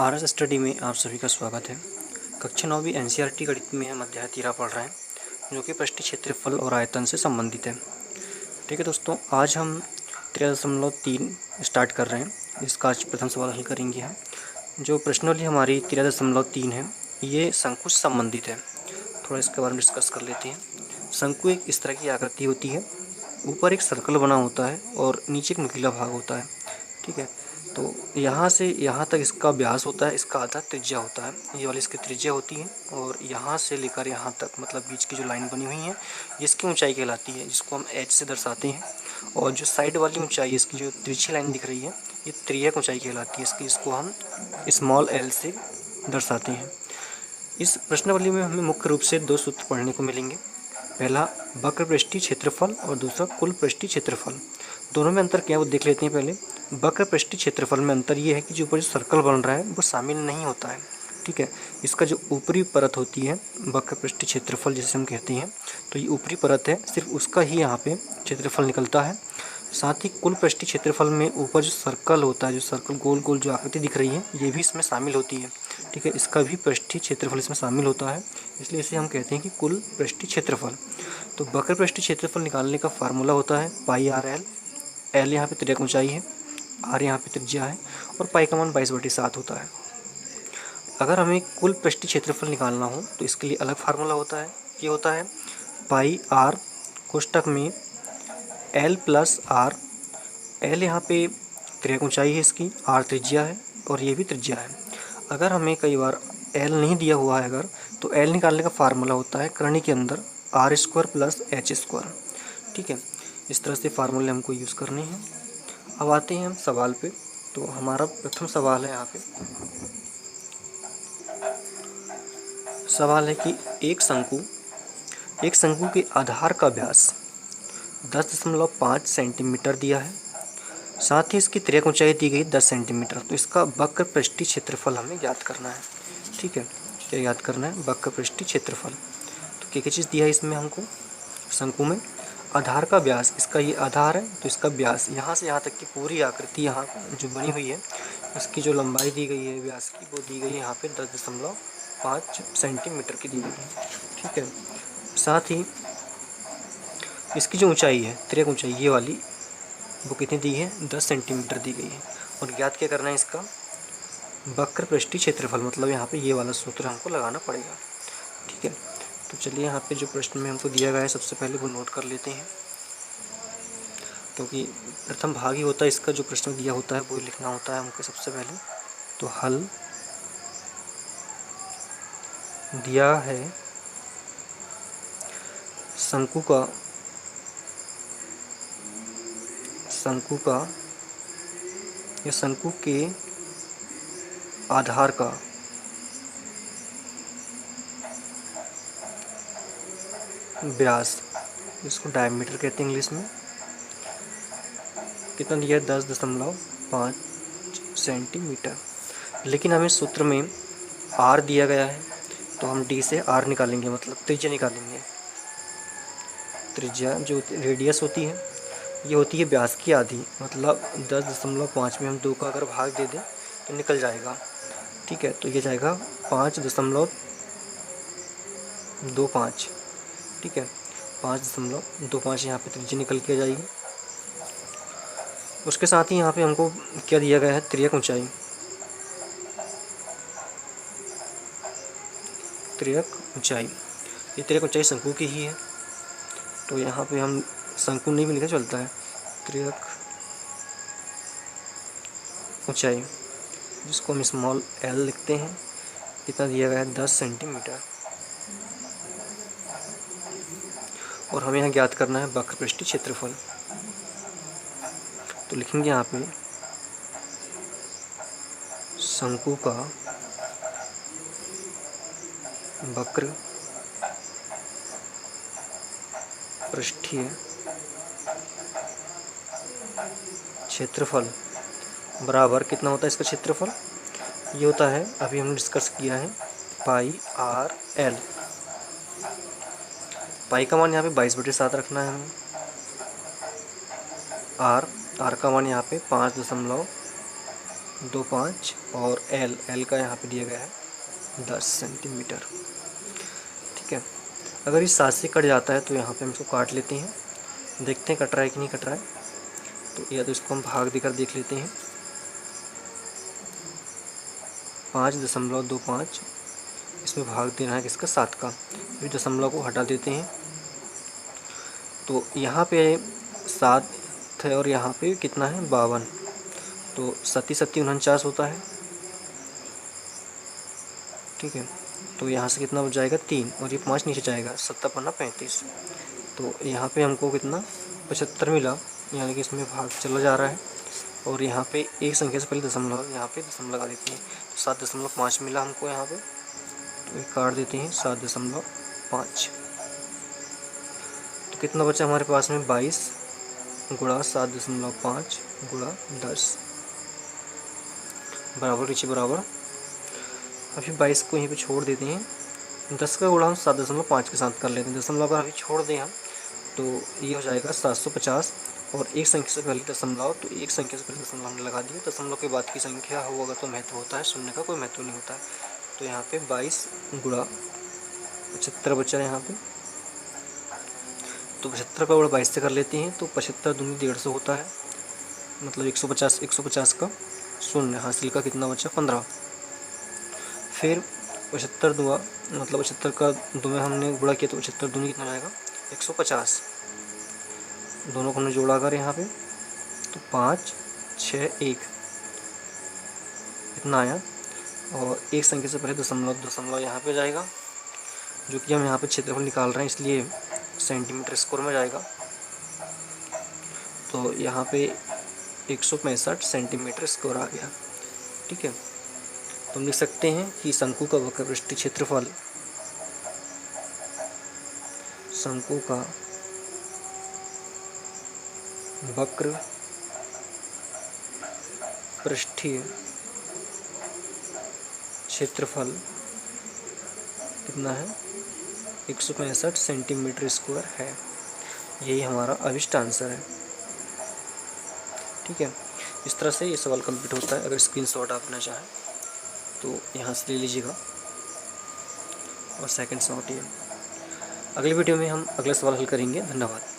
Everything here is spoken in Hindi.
आरएस स्टडी में आप सभी का स्वागत है। कक्षा 9वीं एनसीईआरटी गणित में हम अध्याय 13 पढ़ रहे हैं, जो कि पृष्ठीय क्षेत्रफल और आयतन से संबंधित है। ठीक है दोस्तों, आज हम 13.3 स्टार्ट कर रहे हैं। इसका आज प्रथम सवाल हल करेंगे हम। जो प्रश्नावली हमारी 13.3 है, ये शंकु से संबंधित है। थोड़ा इसके बारे में डिस्कस कर लेते हैं। शंकु एक इस तरह की आकृति होती है, ऊपर एक सर्कल बना होता है और नीचे एक नुकीला भाग होता है। ठीक है, तो यहाँ से यहाँ तक इसका व्यास होता है, इसका आधा त्रिज्या होता है। ये वाली इसकी त्रिज्या होती है और यहाँ से लेकर यहाँ तक, मतलब बीच की जो लाइन बनी हुई है, इसकी ऊंचाई कहलाती है, जिसको हम h से दर्शाते हैं। और जो साइड वाली ऊंचाई, इसकी जो तिरछी लाइन दिख रही है, ये त्रियक ऊंचाई कहलाती है इसकी, इसको हम स्मॉल l से दर्शाते हैं। इस प्रश्नावली में हमें मुख्य रूप से दो सूत्र पढ़ने को मिलेंगे। पहला वक्र पृष्ठीय क्षेत्रफल और दूसरा कुल पृष्ठीय क्षेत्रफल। दोनों में अंतर क्या है वो देख लेते हैं। पहले वक्र पृष्ठीय क्षेत्रफल में अंतर ये है कि जो ऊपर जो सर्कल बन रहा है वो शामिल नहीं होता है। ठीक है, इसका जो ऊपरी परत होती है, वक्र पृष्ठीय क्षेत्रफल जिसे हम कहते हैं, तो ये ऊपरी परत है, सिर्फ उसका ही यहाँ पे क्षेत्रफल निकलता है। साथ ही कुल पृष्ठीय क्षेत्रफल में ऊपर जो सर्कल होता है, जो सर्कल गोल गोल जो आकृति दिख रही है, ये भी इसमें शामिल होती है। ठीक है, इसका भी पृष्ठीय क्षेत्रफल इसमें शामिल होता है, इसलिए इसे हम कहते हैं कि कुल पृष्ठीय क्षेत्रफल। तो वक्र पृष्ठीय क्षेत्रफल निकालने का फार्मूला होता है पाई आर एल। एल यहाँ पे त्रिज्या ऊंचाई है, आर यहाँ पे त्रिज्या है, और पाई का मान 22/7 होता है। अगर हमें कुल पृष्ठीय क्षेत्रफल निकालना हो तो इसके लिए अलग फार्मूला होता है। ये होता है पाई आर कोष्टक में एल प्लस आर। एल यहाँ पे त्रिज्या ऊंचाई है इसकी, आर त्रिज्या है और ये भी त्रिज्या है। अगर हमें कई बार एल नहीं दिया हुआ है अगर, तो एल निकालने का फार्मूला होता है करनी के अंदर R square plus H square. ठीक है, इस तरह से फार्मूले हमको यूज़ करने हैं। अब आते हैं हम सवाल पे। तो हमारा प्रथम सवाल है, यहाँ पे सवाल है कि एक शंकु के आधार का व्यास 10.5 सेंटीमीटर दिया है, साथ ही इसकी त्रिज्या ऊंचाई दी गई 10 सेंटीमीटर। तो इसका वक्र पृष्ठीय क्षेत्रफल हमें ज्ञात करना है। ठीक है, क्या ज्ञात करना है? वक्र पृष्ठीय क्षेत्रफल। तो क्या क्या चीज़ दिया है इसमें हमको? शंकु में आधार का व्यास, इसका ये आधार है, तो इसका व्यास यहाँ से यहाँ तक की पूरी आकृति यहाँ जो बनी हुई है, इसकी जो लंबाई दी गई है व्यास की, वो दी गई है यहाँ पे 10.5 सेंटीमीटर की दी गई है। ठीक है, साथ ही इसकी जो ऊंचाई है, त्रिज्या ऊंचाई ये वाली, वो कितनी दी है? 10 सेंटीमीटर दी गई है। और ज्ञात क्या करना है? इसका वक्र पृष्ठीय क्षेत्रफल, मतलब यहाँ पे ये वाला सूत्र हमको लगाना पड़ेगा। ठीक है, तो चलिए यहाँ पे जो प्रश्न में हमको दिया गया है, सबसे पहले वो नोट कर लेते हैं, क्योंकि प्रथम भाग ही होता है इसका। जो प्रश्न दिया होता है वो लिखना होता है हमको सबसे पहले। तो हल दिया है शंकु का या शंकु के आधार का व्यास, इसको डायमीटर कहते हैं इंग्लिश में, कितना दिया है? 10.5 सेंटीमीटर। लेकिन हमें सूत्र में आर दिया गया है, तो हम डी से आर निकालेंगे, मतलब त्रिज्या निकालेंगे। त्रिज्या जो रेडियस होती है, ये होती है व्यास की आधी, मतलब 10.5 में हम 2 का अगर भाग दे दें तो निकल जाएगा। ठीक है, तो ये जाएगा 5.25। ठीक है, 5.25 यहाँ पे त्रिज्या निकल के आ जाएगी। उसके साथ ही यहाँ पे हमको क्या दिया गया है? त्रिज्या ऊंचाई। त्रिज्या ऊंचाई, ये त्रिज्या ऊंचाई शंकु की ही है, तो यहाँ पे हम शंकु नहीं भी लिखा चलता है, त्रिज्या ऊंचाई, जिसको हम स्मॉल एल लिखते हैं, कितना दिया गया है? 10 सेंटीमीटर। और हमें यहाँ ज्ञात करना है वक्र पृष्ठीय क्षेत्रफल। तो लिखेंगे यहाँ पे शंकु का वक्र पृष्ठीय क्षेत्रफल बराबर कितना होता है इसका क्षेत्रफल? ये होता है, अभी हमने डिस्कस किया है, पाई आर एल। पाई का मान यहाँ पे 22/7 रखना है हमें। आर का मान यहाँ पे 5.25 25 और एल का यहाँ पे दिया गया है 10 सेंटीमीटर। ठीक है, अगर इस 7 से कट जाता है तो यहाँ पे हम इसको काट लेते हैं, देखते हैं कट रहा है कि नहीं कट रहा है। तो या तो इसको हम भाग देकर देख लेते हैं। 5.25 इसमें भाग देना है किसका, 7 का। फिर दशमलव को हटा देते हैं। तो यहाँ पे 7 है और यहाँ पे कितना है 52, तो 7 49 होता है। ठीक है, तो यहाँ से कितना बच जाएगा 3 और ये 5 नीचे जाएगा, 7 35। तो यहाँ पे हमको कितना 75 मिला, यानी कि इसमें भाग चला जा रहा है। और यहाँ पे एक संख्या से पहले दशमलव, यहाँ पे दशमलव लगा देते हैं। तो 7.5 मिला हमको यहाँ पे, तो ये काट देते हैं 7.5। तो कितना बचा हमारे पास में 22 गुणा 7.5 गुणा 10 बराबर नीचे बराबर। अभी 22 को यहीं पे छोड़ देते हैं। 10 का गुणा हम 7.5 के साथ कर लेते हैं, दशमलव अगर अभी छोड़ दें हम तो ये हो जाएगा 750। और एक संख्या से पहले दशमलव, तो एक संख्या से पहले दशमलव हमने लगा दिया। दशमलव के बाद की संख्या हो अगर तो महत्व होता है, शून्य का कोई महत्व नहीं होता है। तो यहाँ पे 22 गुणा 75 बचा है यहाँ पे। तो 75 का गुणा 22 से कर लेते हैं, तो 75 दूनी 150 होता है, मतलब 150 का शून्य हासिल का कितना बचा 15। फिर 75 दूंगा, मतलब 75 का दो में हमने गुणा किया, तो 75 दूनी कितना जाएगा 150। दोनों को हमने जोड़ा कर यहाँ पे, तो 5 6 1 इतना आया। और एक संख्या से पहले दशमलव यहाँ पे जाएगा, जो कि हम यहाँ पे क्षेत्रफल निकाल रहे हैं इसलिए सेंटीमीटर स्क्वायर में जाएगा। तो यहाँ पे 165 सेंटीमीटर स्क्वायर आ गया। ठीक है, तो हम लिख सकते हैं कि शंकु का वक्र पृष्ठीय क्षेत्रफल, शंकु का वक्र पृष्ठीय क्षेत्रफल कितना है 165 सेंटीमीटर स्क्वायर है। यही हमारा अभिष्ट आंसर है। ठीक है, इस तरह से ये सवाल कंप्लीट होता है। अगर स्क्रीनशॉट आप लेना चाहें तो यहाँ से ले लीजिएगा, और सेकंड शॉट ये। अगली वीडियो में हम अगला सवाल हल करेंगे। धन्यवाद।